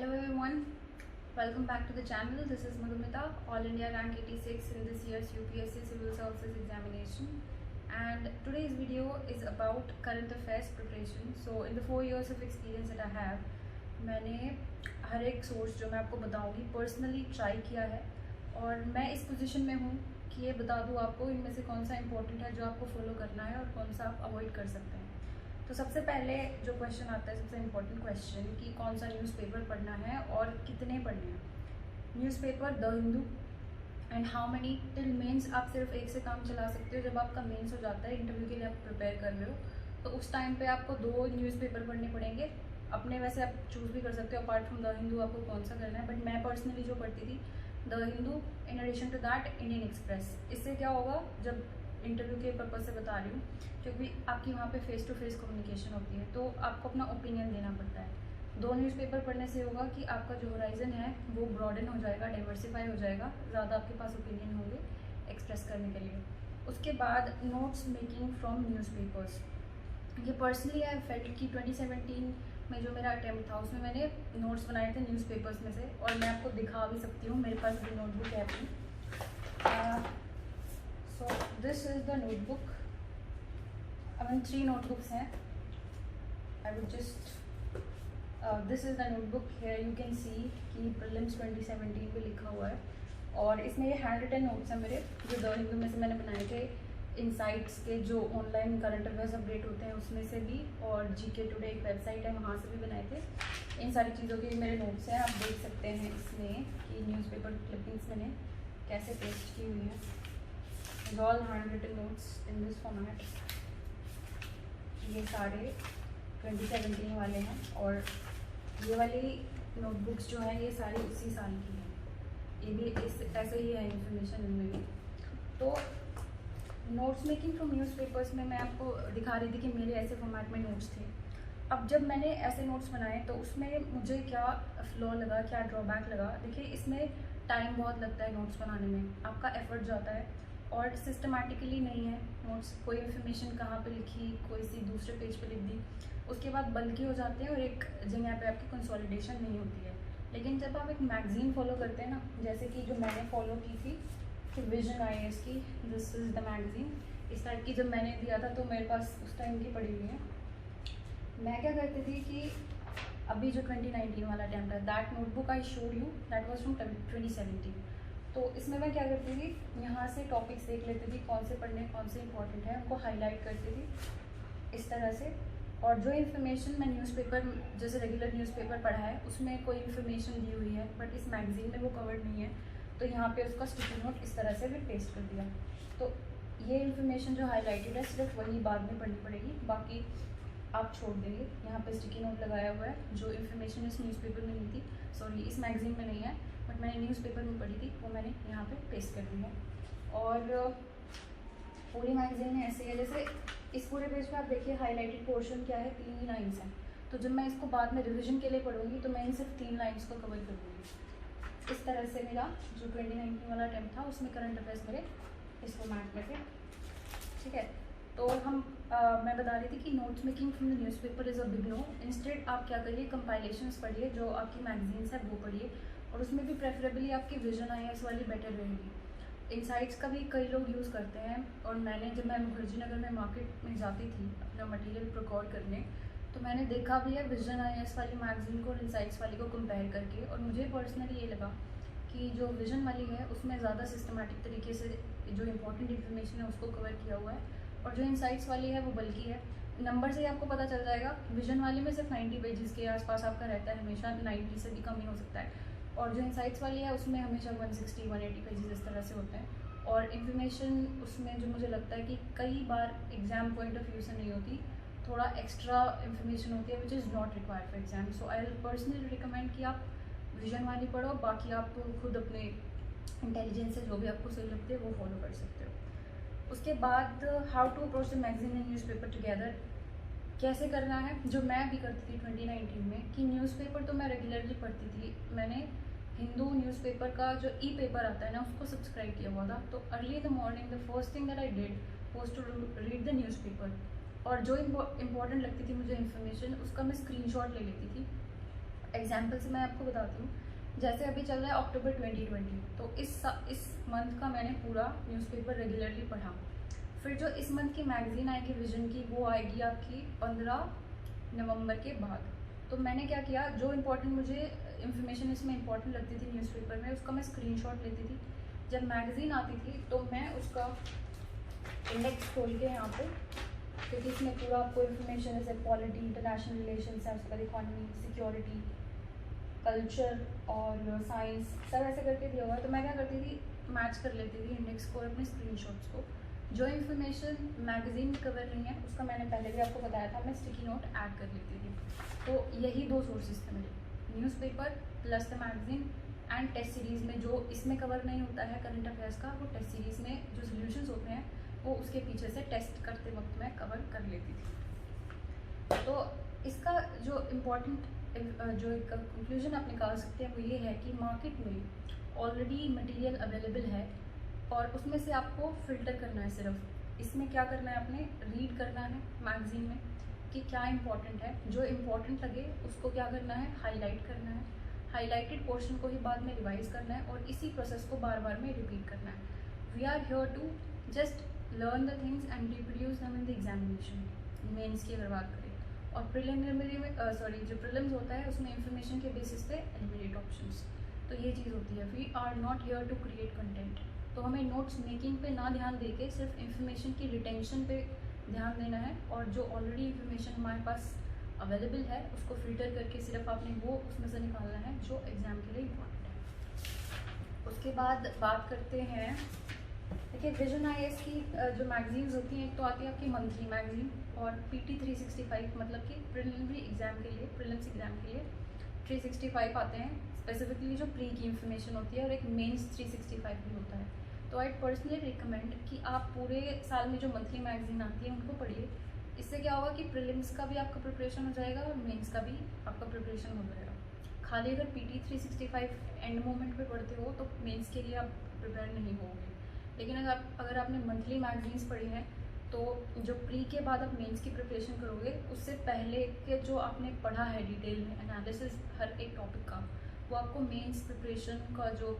Hello everyone, welcome back to the channel. This is Madhumita, All India Rank 86 in this year's UPSC Civil Services Examination. And today's video is about current affairs preparation. So in the 4 years of experience that I have, मैंने हर एक source जो मैं आपको बताऊंगी personally try किया है और मैं इस पोजीशन में हूँ कि ये बता दूँ आपको इनमें से कौन सा इंपॉर्टेंट है जो आपको फॉलो करना है और कौन सा आप अवॉइड कर सकते हैं। तो सबसे पहले जो क्वेश्चन आता है, सबसे इम्पोर्टेंट क्वेश्चन कि कौन सा न्यूज़पेपर पढ़ना है और कितने पढ़ने हैं। Newspaper the Hindu and how many till mains. आप सिर्फ एक से काम चला सकते हो। जब आपका मेंस हो जाता है, इंटरव्यू के लिए आप प्रिपेयर कर रहे हो, तो उस टाइम पे आपको 2 न्यूज़पेपर पढ़ने पड़ेंगे। अपने वैसे आप चूज़ भी कर सकते हो अपार्ट फ्रॉम द हिंदू आपको कौन सा करना है, बट मैं पर्सनली जो पढ़ती थी the Hindu, in addition to that Indian Express. इससे क्या होगा, जब इंटरव्यू के पर्पज़ से बता रही हूँ, क्योंकि आपकी वहाँ पे फेस टू फेस कम्युनिकेशन होती है, तो आपको अपना ओपिनियन देना पड़ता है। 2 न्यूज़पेपर पढ़ने से होगा कि आपका जो होराइजन है वो ब्रॉडन हो जाएगा, डाइवर्सिफाई हो जाएगा, ज़्यादा आपके पास ओपिनियन होंगे एक्सप्रेस करने के लिए। उसके बाद नोट्स मेकिंग फ्रॉम न्यूज़पेपर्स। ये पर्सनली आई फेल्ट कि 2017 में जो मेरा अटैम्प्ट था उसमें मैंने नोट्स बनाए थे न्यूज़पेपर्स में से, और मैं आपको दिखा भी सकती हूँ, मेरे पास भी नोटबुक है अपनी। So this is the notebook. अब 3 नोटबुक्स हैं। I would just this is the notebook. Here you can see कि प्रीलिम्स 2017 पे लिखा हुआ है, और इसमें ये हैंड रिटन नोट्स हैं मेरे, जो द हिंदू में से मैंने बनाए थे, इनसाइट्स के जो ऑनलाइन करंट अफेयर्स अपडेट होते हैं उसमें से भी, और जीके टुडे एक वेबसाइट है वहाँ से भी बनाए थे। इन सारी चीज़ों के मेरे नोट्स हैं। आप देख सकते हैं इसमें कि न्यूज़पेपर क्लिपिंग्स मैंने कैसे पेस्ट की हुई हैं। All handwritten notes in this format. ये सारे 2017 वाले हैं, और ये वाली नोटबुक्स जो है ये सारी उसी साल की हैं। ये भी इस ऐसे ही है इन्फॉर्मेशन इनमें भी। तो नोट्स मेकिंग फ्रॉम न्यूज़पेपर्स में मैं आपको दिखा रही थी कि मेरे ऐसे फॉर्मेट में नोट्स थे। अब जब मैंने ऐसे नोट्स बनाए तो उसमें मुझे क्या फ्लॉ लगा, क्या ड्रॉबैक लगा। देखिए, इसमें टाइम बहुत लगता है नोट्स बनाने में, आपका एफर्ट जाता है, और सिस्टमैटिकली नहीं है नोट्स। कोई इन्फॉर्मेशन कहाँ पे लिखी, कोई सी दूसरे पेज पे लिख दी, उसके बाद बल्कि हो जाते हैं और एक जगह पे आपकी कंसोलिडेशन नहीं होती है। लेकिन जब आप एक मैगज़ीन फॉलो करते हैं ना, जैसे कि जो मैंने फॉलो की थी कि विजन IAS की, दिस इज़ द मैगज़ीन, इस टाइप की जब मैंने दिया था तो मेरे पास उस टाइम की पड़ी हुई है। मैं क्या करती थी कि अभी जो 2019 वाला अटैम्प्ट है, that notebook I showed you, that was from 2017। तो इसमें मैं क्या करती थी, यहाँ से टॉपिक्स देख लेती थी कौन से पढ़ने, कौन से इंपॉर्टेंट है, उनको हाईलाइट करती थी इस तरह से। और जो इन्फॉर्मेशन मैं न्यूज़पेपर, जैसे रेगुलर न्यूज़पेपर पढ़ा है उसमें कोई इन्फॉर्मेशन दी हुई है बट इस मैगज़ीन में वो कवर्ड नहीं है, तो यहाँ पे उसका स्टिकी नोट इस तरह से भी पेस्ट कर दिया। तो ये इन्फॉर्मेशन जो हाईलाइटेड है सिर्फ वही बाद में पढ़नी पड़ेगी, बाकी आप छोड़ देंगे। यहाँ पे स्टिकी नोट लगाया हुआ है, जो इन्फॉर्मेशन इस न्यूज़पेपर में नहीं थी, सॉरी इस मैगज़ीन में नहीं है बट मैंने न्यूज़पेपर में पढ़ी थी, वो मैंने यहाँ पे पेस्ट कर दी है। और पूरी मैगज़ीन में ऐसे है, जैसे इस पूरे पेज पे आप देखिए हाईलाइटेड पोर्शन क्या है, 3 ही लाइन्स हैं। तो जब मैं इसको बाद में रिविजन के लिए पढ़ूंगी तो मैं इन सिर्फ 3 लाइन्स को कवर करूँगी। इस तरह से मेरा जो 2019 वाला अटैम्प्ट था उसमें करंट अफेयर्स मेरे इस फॉर्मेट में थे, ठीक है। तो मैं बता रही थी कि notes making from the newspaper is a big no. Instead आप क्या करिए, कंपाइलेशंस पढ़िए, जो आपकी मैगजीन्स है वो पढ़िए, और उसमें भी प्रेफरेबली आपकी विजन IAS वाली बेटर रहेगी। इनसाइट्स का भी कई लोग यूज़ करते हैं, और मैंने जब मैं मुखर्जी नगर में मार्केट में जाती थी अपना मटेरियल प्रोक्योर करने, तो मैंने देखा भी है विजन IAS वाली मैगज़ीन को और इनसाइट्स वाली को कंपेयर करके, और मुझे पर्सनली ये लगा कि जो विजन वाली है उसमें ज़्यादा सिस्टमेटिक तरीके से जो इंपॉर्टेंट इन्फॉर्मेशन है उसको कवर किया हुआ है, और जो इनसाइट्स वाली है वो बल्कि है। नंबर से ही आपको पता चल जाएगा, विजन वाले में सिर्फ 90 पेजेस के आसपास आपका रहता है, हमेशा 90 से भी कम ही हो सकता है, और जो इनसाइट्स वाली है उसमें हमेशा 160-180 पेजेस इस तरह से होते हैं। और इन्फॉर्मेशन उसमें जो मुझे लगता है कि कई बार एग्ज़ाम पॉइंट ऑफ व्यू से नहीं होती, थोड़ा एक्स्ट्रा इन्फॉर्मेशन होती है which is not required for exam. So I will personally recommend कि आप विजन वाली पढ़ो, बाकी आप खुद अपने इंटेलिजेंस से जो भी आपको सही लगती है वो फॉलो कर सकते हो। उसके बाद how to approach the magazine and newspaper together, कैसे करना है, जो मैं भी करती थी 2019 में, कि न्यूज़पेपर तो मैं रेगुलरली पढ़ती थी। मैंने हिंदू न्यूज़पेपर का जो पेपर आता है ना उसको सब्सक्राइब किया हुआ था, तो early in the morning the first thing that I did was to read the newspaper, और जो इम्पोर्टेंट लगती थी मुझे इन्फॉर्मेशन उसका मैं स्क्रीनशॉट ले लेती थी, एग्जाम्पल से मैं आपको बताती हूँ। जैसे अभी चल रहा है अक्टूबर 2020, तो इस मंथ का मैंने पूरा न्यूज़पेपर रेगुलरली पढ़ा। फिर जो इस मंथ की मैगजीन आएगी विजन की, वो आएगी आपकी 15 नवंबर के बाद। तो मैंने क्या किया, जो इम्पोर्टेंट मुझे इन्फॉर्मेशन इसमें इम्पोर्टेंट लगती थी न्यूज़पेपर में, उसका मैं स्क्रीनशॉट लेती थी। जब मैगज़ीन आती थी तो मैं उसका इंडेक्स खोल के यहाँ पे, क्योंकि इसमें पूरा आपको इन्फॉर्मेशन जैसे पॉलिटी, इंटरनेशनल रिलेशन, आजकल इकॉनमी, सिक्योरिटी, कल्चर और साइंस सब ऐसे करके दिया हुआ है। तो मैं क्या करती थी, मैच कर लेती थी इंडेक्स को और अपने स्क्रीनशॉट्स को। जो इन्फॉर्मेशन मैगज़ीन में कवर नहीं है उसका मैंने पहले भी आपको बताया था, मैं स्टिकी नोट ऐड कर लेती थी। तो यही 2 सोर्सेज थे मेरे, newspaper plus the magazine and test series में जो इसमें कवर नहीं होता है करंट अफेयर्स का, वो टेस्ट सीरीज़ में जो सोल्यूशंस होते हैं वो उसके पीछे से टेस्ट करते वक्त मैं कवर कर लेती थी। तो इसका जो इम्पोर्टेंट जो एक कंक्लूजन आप निकाल सकते हैं वो ये है कि मार्केट में ऑलरेडी मटेरियल अवेलेबल है और उसमें से आपको फ़िल्टर करना है। सिर्फ इसमें क्या करना है, आपने रीड करना है मैगज़ीन में कि क्या इम्पोर्टेंट है, जो इम्पोर्टेंट लगे उसको क्या करना है, हाईलाइट करना है। हाईलाइटेड पोर्शन को ही बाद में रिवाइज करना है और इसी प्रोसेस को बार बार में रिपीट करना है। We are here to just learn the things and reproduce them in the examination, mains की अगर बात करें। और प्रिलिमिनरी में जो प्रीलिम्स होता है उसमें इंफॉर्मेशन के बेसिस पे एलिमिनेट ऑप्शंस। तो ये चीज़ होती है, we are not here to create content. तो हमें नोट्स मेकिंग पे ना ध्यान देके सिर्फ इंफॉर्मेशन की रिटेंशन पे ध्यान देना है और जो ऑलरेडी इंफॉर्मेशन हमारे पास अवेलेबल है उसको फिल्टर करके सिर्फ आपने वो उसमें से निकालना है जो एग्ज़ाम के लिए इम्पोर्टेंट है। उसके बाद बात करते हैं, देखिए विजन आईएएस की जो मैगजीन्स होती हैं, एक तो आती है आपकी मंथली मैगजीन और PT 365, मतलब कि प्रिलिमिनरी एग्जाम के लिए, प्रीलिम्स एग्जाम के लिए 365 आते हैं स्पेसिफिकली जो प्री की इंफॉर्मेशन होती है, और एक मेंस 365 भी होता है। तो आई पर्सनली रिकमेंड कि आप पूरे साल में जो मंथली मैगजीन आती है उनको पढ़िए। इससे क्या होगा कि प्रीलिम्स का भी आपका प्रिपरेशन हो जाएगा और मेंस का भी आपका प्रिपरेशन हो जाएगा। खाली अगर PT 365 एंड मोमेंट पे पढ़ते हो तो मेंस के लिए आप प्रिपेयर नहीं होगे। लेकिन अगर आपने मंथली मैगजीन्स पढ़ी हैं तो जो प्री के बाद आप मेंस की प्रिपरेशन करोगे उससे पहले के जो आपने पढ़ा है डिटेल में एनालिसिस हर एक टॉपिक का, वो आपको मेंस प्रिपरेशन का जो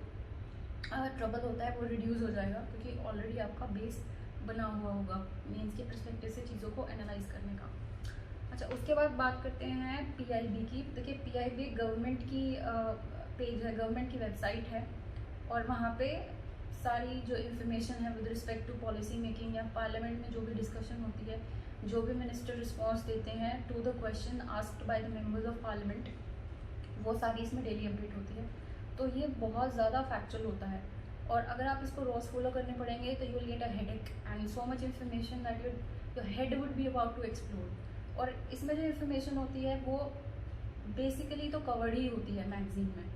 ट्रबल होता है वो रिड्यूस हो जाएगा, क्योंकि ऑलरेडी आपका बेस बना हुआ होगा मेंस के पर्सपेक्टिव से चीज़ों को एनालाइज करने का। अच्छा, उसके बाद बात करते हैं PIB की। देखिए PIB गवर्नमेंट की पेज है, गवर्नमेंट की वेबसाइट है और वहाँ पे सारी जो इन्फॉर्मेशन है with respect to policy making या पार्लियामेंट में जो भी डिस्कशन होती है, जो भी मिनिस्टर रिस्पॉन्स देते हैं to the question asked by the members of parliament, वो सारी इसमें डेली अपडेट होती है। तो ये बहुत ज़्यादा फैक्चुअल होता है और अगर आप इसको रोज़ फॉलो करने पड़ेंगे तो you will get a headache and so much information that your head would be about to explore. और इसमें जो इन्फॉर्मेशन होती है वो बेसिकली तो कवर्ड ही होती है मैगजीन में।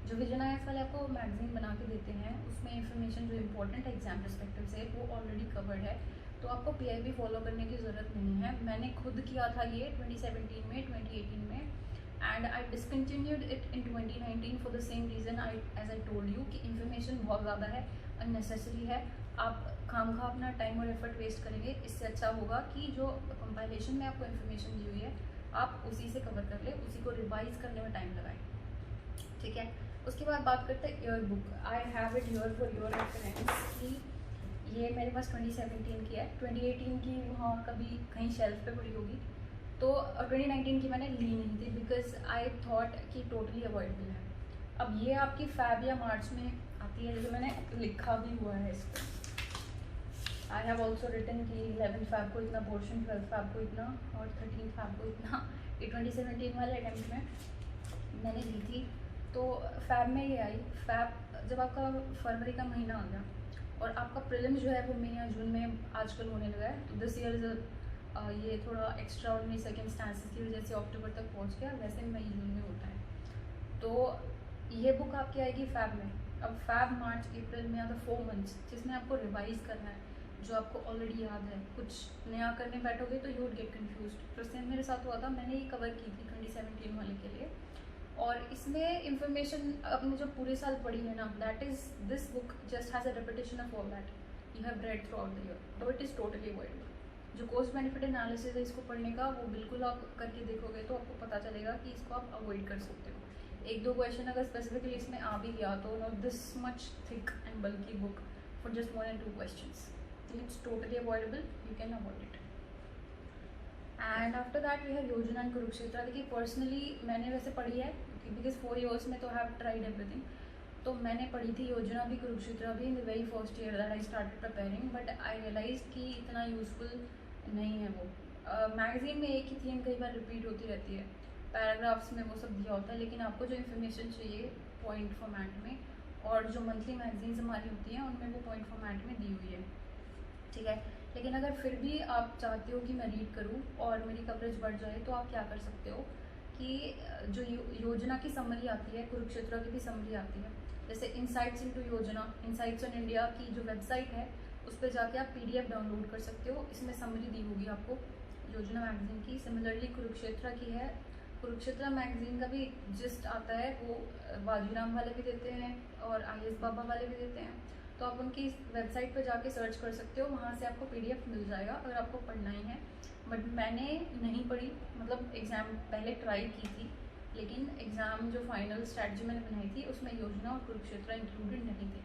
जो विजन आईएएस वाले आपको मैगजीन बना के देते हैं उसमें इन्फॉर्मेशन जो इम्पोर्टेंट है एग्जाम परस्पेक्टिव से वो ऑलरेडी कवर्ड है, तो आपको PIB फॉलो करने की ज़रूरत नहीं है। मैंने खुद किया था ये 2017 में, 2018 में, and I discontinued it in 2019 for the same reason as I told you कि इन्फॉर्मेशन बहुत ज़्यादा है, अननेसेसरी है। आप खामखा अपना टाइम और एफर्ट वेस्ट करेंगे, इससे अच्छा होगा कि जो कंपाइलेशन में आपको इन्फॉर्मेशन दी हुई है आप उसी से कवर कर ले, उसी को रिवाइज करने में टाइम लगाएं, ठीक है। उसके बाद बात करते हैं year book. I have it here for your reference कि ये मेरे पास 2017 की है, 2018 की वहाँ कभी कहीं शेल्फ पे पड़ी होगी, तो 2019 की मैंने ली नहीं थी बिकॉज आई थॉट कि टोटली अवॉइडेबल है। अब ये आपकी फैब या मार्च में आती है, जैसे मैंने लिखा भी हुआ है इसको। आई हैव ऑल्सो रिटन कि 11 फैब को इतना पोर्शन, 12 फैब को इतना और 13 फैब को इतना। ये 2017 वाले अटैम्प्ट में मैंने ली थी। तो फैब में ये आई, फैब जब आपका फरवरी का महीना आ गया और आपका प्रीलिम्स जो है वो मई या जून में आजकल होने लगा है, तो दिस ईयर ये थोड़ा एक्स्ट्रा ऑर्डिनरी सर्कमस्टांसेस की वजह से अक्टूबर तक पहुंच गया, वैसे मई जून में होता है। तो ये बुक आपकी आएगी फैब में। अब फैब, मार्च, अप्रैल में, या तो 4 मंथ्स जिसमें आपको रिवाइज करना है जो आपको ऑलरेडी याद है। कुछ नया करने बैठोगे तो यू वुड गेट कन्फ्यूज्ड। तो सेम मेरे साथ हुआ था, मैंने ये कवर की थी 2017 वाले के लिए, और इसमें इंफॉर्मेशन आपने जो पूरे साल पढ़ी है ना, that is this book just has a repetition of all that you have read through out the year, तो इट इज़ टोटली अवॉइडेबल। जो कॉस्ट बेनिफिट एनालिसिस है इसको पढ़ने का, वो बिल्कुल आप करके देखोगे तो आपको पता चलेगा कि इसको आप अवॉइड कर सकते हो। एक दो क्वेश्चन अगर स्पेसिफिकली इसमें आ भी गया तो not this much thick and बल्कि book for just 1 and 2 questions, it's totally avoidable, you can avoid it. And after that we have Yojana and Kurukshetra. देखिए पर्सनली मैंने वैसे पढ़ी है बिकॉज 4 years में तो हैव ट्राइड एवरीथिंग, तो मैंने पढ़ी थी योजना भी कुरुक्षेत्र भी in the very first year that I started preparing, but I realise कि इतना यूजफुल नहीं है वो। मैगजीन में एक ही थीम कई बार रिपीट होती रहती है, पैराग्राफ्स में वो सब दिया होता है, लेकिन आपको जो इन्फॉर्मेशन चाहिए पॉइंट फॉर्मेट में, और जो मंथली मैगजीन्स हमारी होती हैं उनमें वो पॉइंट फॉर्मेट में दी हुई है, ठीक है। लेकिन अगर फिर भी आप चाहते हो कि मैं रीड करूँ और मेरी कवरेज बढ़ जाए तो आप क्या कर सकते हो कि जो योजना की समरी आती है, कुरुक्षेत्र की भी समरी आती है, जैसे इनसाइट्स इनटू योजना, इनसाइट्स ऑन इंडिया की जो वेबसाइट है उस पर जाके आप PDF डाउनलोड कर सकते हो, इसमें समरी दी होगी आपको योजना मैगजीन की। सिमिलरली कुरुक्षेत्र की है, कुरुक्षेत्र मैगजीन का भी जिस्ट आता है, वो बाजीराम वाले भी देते हैं और IAS बाबा वाले भी देते हैं, तो आप उनकी वेबसाइट पर जाके सर्च कर सकते हो, वहाँ से आपको PDF मिल जाएगा अगर आपको पढ़ना ही है। बट मैंने नहीं पढ़ी, मतलब एग्ज़ाम पहले ट्राई की थी, लेकिन एग्ज़ाम जो फाइनल स्ट्रैटेजी मैंने बनाई थी उसमें योजना और कुरुक्षेत्र इंक्लूडेड नहीं थे।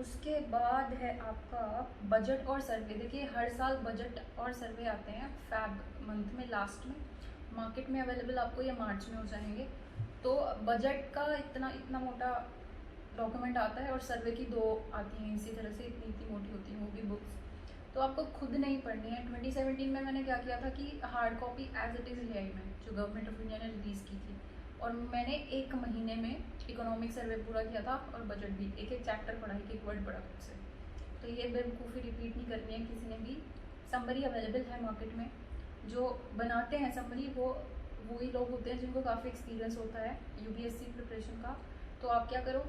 उसके बाद है आपका बजट और सर्वे। देखिए हर साल बजट और सर्वे आते हैं फैब मंथ में लास्ट में, मार्केट में अवेलेबल आपको ये मार्च में हो जाएंगे। तो बजट का इतना मोटा डॉक्यूमेंट आता है और सर्वे की 2 आती हैं इसी तरह से, इतनी मोटी होती हैं वो भी बुक्स, तो आपको खुद नहीं पढ़नी है। 2017 में मैंने क्या किया था कि hard copy as it is ले आई मैं, जो गवर्नमेंट ऑफ इंडिया ने रिलीज़ की थी, और मैंने 1 महीने में इकोनॉमिक सर्वे पूरा किया था और बजट भी, एक चैप्टर पढ़ा, एक वर्ड पढ़ा खुद से। तो ये बेवकूफ़ी रिपीट नहीं करनी है किसी ने भी। समरी अवेलेबल है मार्केट में, जो बनाते हैं समरी वो वही लोग होते हैं जिनको काफ़ी एक्सपीरियंस होता है UPSC प्रिपरेशन का। तो आप क्या करो,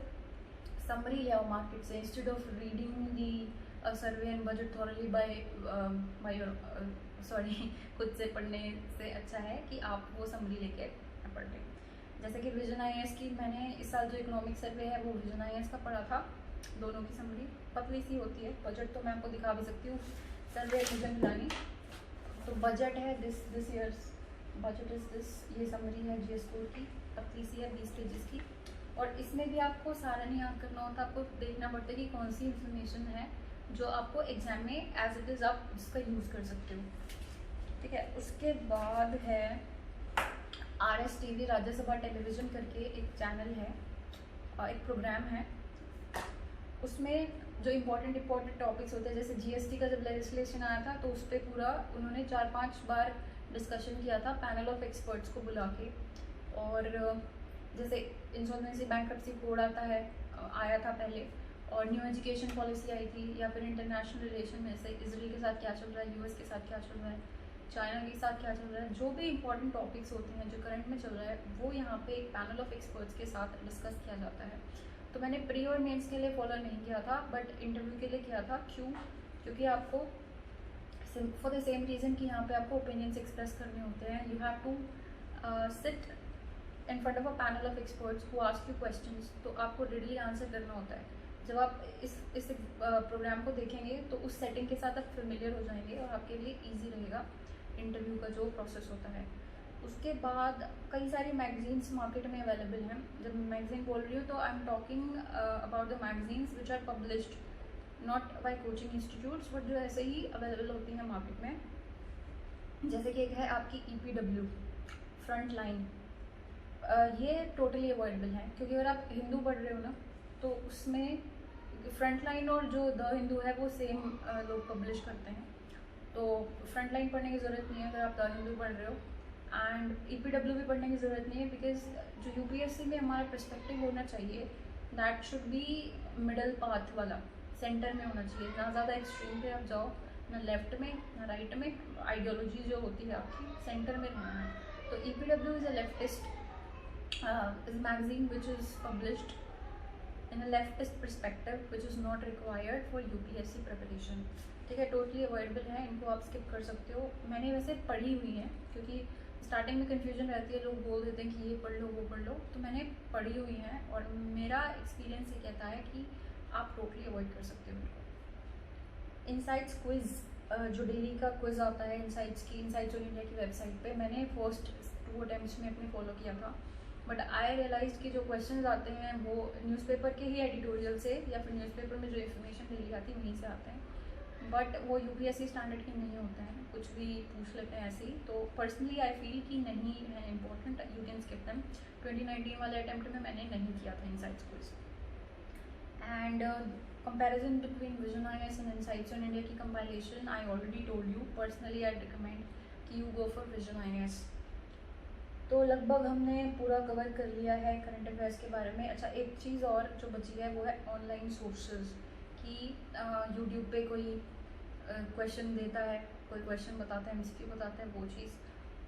समरी ले आओ मार्केट से, instead of reading the survey and budget thoroughly by your sorry खुद से पढ़ने से अच्छा है कि आप वो समरी लेके पढ़ लें। जैसे कि विजन IAS की मैंने इस साल जो इकोनॉमिक सर्वे है वो विजन IAS का पढ़ा था, दोनों की समरी पतली सी होती है, बजट तो मैं आपको दिखा भी सकती हूँ, सर्वे विजन मिलानी। तो बजट है this years budget is this, ये समरी है GS स्कोर की, पतली सी है 20 पेजेस की, और इसमें भी आपको सारा नहीं याद करना होता, आपको देखना पड़ता है कि कौन सी इन्फॉर्मेशन है जो आपको एग्जाम में एज इट इज़ आप इसका यूज़ कर सकते हो, ठीक है। उसके बाद है RSTV, राज्यसभा टेलीविज़न करके एक चैनल है, एक प्रोग्राम है, उसमें जो इम्पोर्टेंट टॉपिक्स होते हैं, जैसे GST का जब लेजिस्लेशन आया था तो उस पर पूरा उन्होंने 4-5 बार डिस्कशन किया था पैनल ऑफ एक्सपर्ट्स को बुला के। और जैसे इंसॉल्वेंसी बैंक्रप्सी कोड आया था पहले, और न्यू एजुकेशन पॉलिसी आई थी, या फिर इंटरनेशनल रिलेशन में से इजराइल के साथ क्या चल रहा है, US के साथ क्या चल रहा है, चाइना के साथ क्या चल रहा है, जो भी इंपॉर्टेंट टॉपिक्स होते हैं जो करंट में चल रहा है वो यहाँ पे एक पैनल ऑफ एक्सपर्ट्स के साथ डिस्कस किया जाता है। तो मैंने प्री और मेंस के लिए फॉलो नहीं किया था, बट इंटरव्यू के लिए किया था। क्यों? क्योंकि आपको फॉर द सेम रीज़न कि यहाँ पे आपको ओपिनियंस एक्सप्रेस करने होते हैं, you have to sit in front of a panel of experts who ask you questions, तो आपको रिडली आंसर करना होता है। जब आप इस प्रोग्राम को देखेंगे तो उस सेटिंग के साथ आप फेमिलियर हो जाएंगे और आपके लिए इजी रहेगा इंटरव्यू का जो प्रोसेस होता है। उसके बाद कई सारी मैगजीन्स मार्केट में अवेलेबल हैं। जब मैं मैगजीन बोल रही हूँ तो I am talking about the magazines which are published not by coaching institutes, but जो ऐसे ही अवेलेबल होती हैं मार्केट में। जैसे कि एक है आपकी EPW फ्रंट लाइन, ये टोटली अवॉइडेबल है, क्योंकि अगर आप हिंदू पढ़ रहे हो ना तो उसमें फ्रंट लाइन और जो द हिंदू है वो सेम लोग पब्लिश करते हैं, तो फ्रंट लाइन पढ़ने की ज़रूरत नहीं है अगर आप द हिंदू पढ़ रहे हो। एंड EPW भी पढ़ने की ज़रूरत नहीं है, बिकॉज जो UPSC में हमारा पर्सपेक्टिव होना चाहिए that should be middle path वाला, सेंटर में होना चाहिए, ना ज़्यादा एक्सट्रीम पे आप जाओ, ना लेफ्ट में ना राइट में, आइडियोलॉजी जो होती है आपकी सेंटर में रहना है। तो EPW is a leftist magazine which is published in a leftist perspective which is not required for UPSC preparation, ठीक है, टोटली अवॉइडेबल है, इनको आप स्किप कर सकते हो। मैंने वैसे पढ़ी हुई है, क्योंकि स्टार्टिंग में कन्फ्यूजन रहती है, लोग बोल देते हैं कि ये पढ़ लो वो पढ़ लो, तो मैंने पढ़ी हुई है और मेरा एक्सपीरियंस ये कहता है कि आप टोटली अवॉइड कर सकते हो इनको। इनसाइट्स क्विज जो डेली का क्विज आता है इनसाइट्स ऑन इंडिया की वेबसाइट पे, मैंने फर्स्ट 2 अटेम्प्ट्स में अपने फॉलो किया था, बट आई रियलाइज कि जो क्वेश्चंस आते हैं वो न्यूज़पेपर के ही एडिटोरियल से या फिर न्यूज़पेपर में जो इन्फॉर्मेशन डेली आती है वहीं से आते हैं, बट वो यूपीएससी स्टैंडर्ड के नहीं होते हैं, कुछ भी पूछ लेते हैं ऐसे ही। तो पर्सनली आई फील कि नहीं है important, you can skip them. 2019 वाले अटेम्प्ट में मैंने नहीं किया था insights quiz. And comparison between Vision IAS and Insights on India की compilation I already told you. Personally I'd recommend कि you go for Vision IAS। तो लगभग हमने पूरा कवर कर लिया है करंट अफेयर्स के बारे में। अच्छा, एक चीज़ और जो बची है वो है ऑनलाइन सोर्सेज कि यूट्यूब पे कोई क्वेश्चन देता है, कोई क्वेश्चन बताता है, एमसीक्यू बताता है, वो चीज़,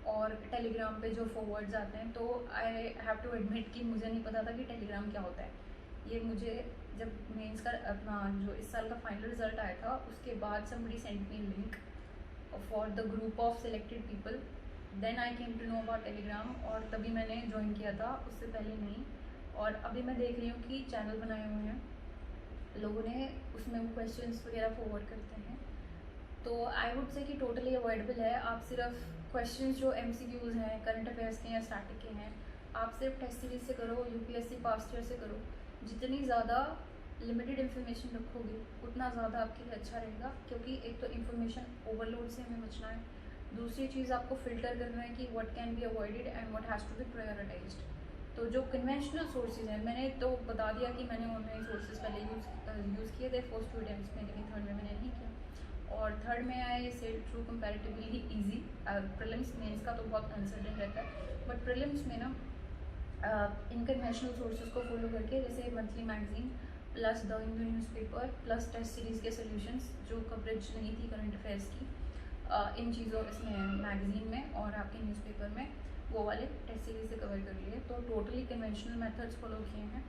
और टेलीग्राम पे जो फॉरवर्ड्स आते हैं। तो आई हैव टू एडमिट कि मुझे नहीं पता था कि टेलीग्राम क्या होता है। ये मुझे जब मेंस का अपना जो इस साल का फाइनल रिजल्ट आया था उसके बाद somebody send me link for the group of selected people, then I came to know about Telegram, और तभी मैंने ज्वाइन किया था, उससे पहले नहीं। और अभी मैं देख रही हूँ कि चैनल बनाए हुए हैं लोगों ने, उसमें वो क्वेश्चंस वगैरह फॉरवर्ड करते हैं। तो आई वुड से कि टोटली अवॉइडेबल है। आप सिर्फ क्वेश्चंस जो एमसीक्यूज हैं करंट अफेयर्स के या स्टैटिक के हैं, आप सिर्फ टेस्ट सीरीज से करो, यूपीएससी पास्ट ईयर से करो। जितनी ज़्यादा लिमिटेड इन्फॉर्मेशन रखोगे उतना ज़्यादा आपके लिए अच्छा रहेगा, क्योंकि एक तो इन्फॉर्मेशन ओवरलोड से हमें बचना है, दूसरी चीज़ आपको फिल्टर करना है कि what can be avoided and what has to be prioritised. तो जो कन्वेंशनल सोर्सेज हैं, मैंने तो बता दिया कि मैंने ऑनलाइन सोर्सेज पहले यूज़ किए थे फर्स्ट 2 अटेम्प्ट्स में, लेकिन थर्ड में मैंने नहीं किया। और थर्ड में I said through comparatively easy. Prelims mains का तो बहुत अनसर्टेन रहता है, बट प्रीलिम्स में ना इनकन्वेंशनल सोर्सेज को फॉलो करके, जैसे monthly magazine plus the Hindu newspaper plus test series के सॉल्यूशंस जो कवरेज नहीं थी करंट अफेयर्स की, इन चीज़ों इसमें मैगजीन में और आपके न्यूज़पेपर में, वो वाले टेस्ट सीरीज से कवर कर लिए। तो टोटली कन्वेंशनल मेथड्स फॉलो किए हैं।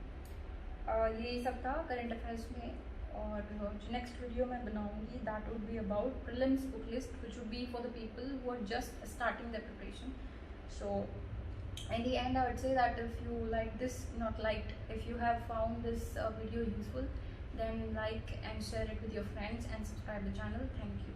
यही सब था करंट अफेयर्स में। और नेक्स्ट वीडियो मैं बनाऊंगी that would be about prelims book list which would be for the people who are just starting the preparation. So in the end I would say that if you like this, not liked, if you have found this video useful, then like and share it with your friends and subscribe the channel. Thank you.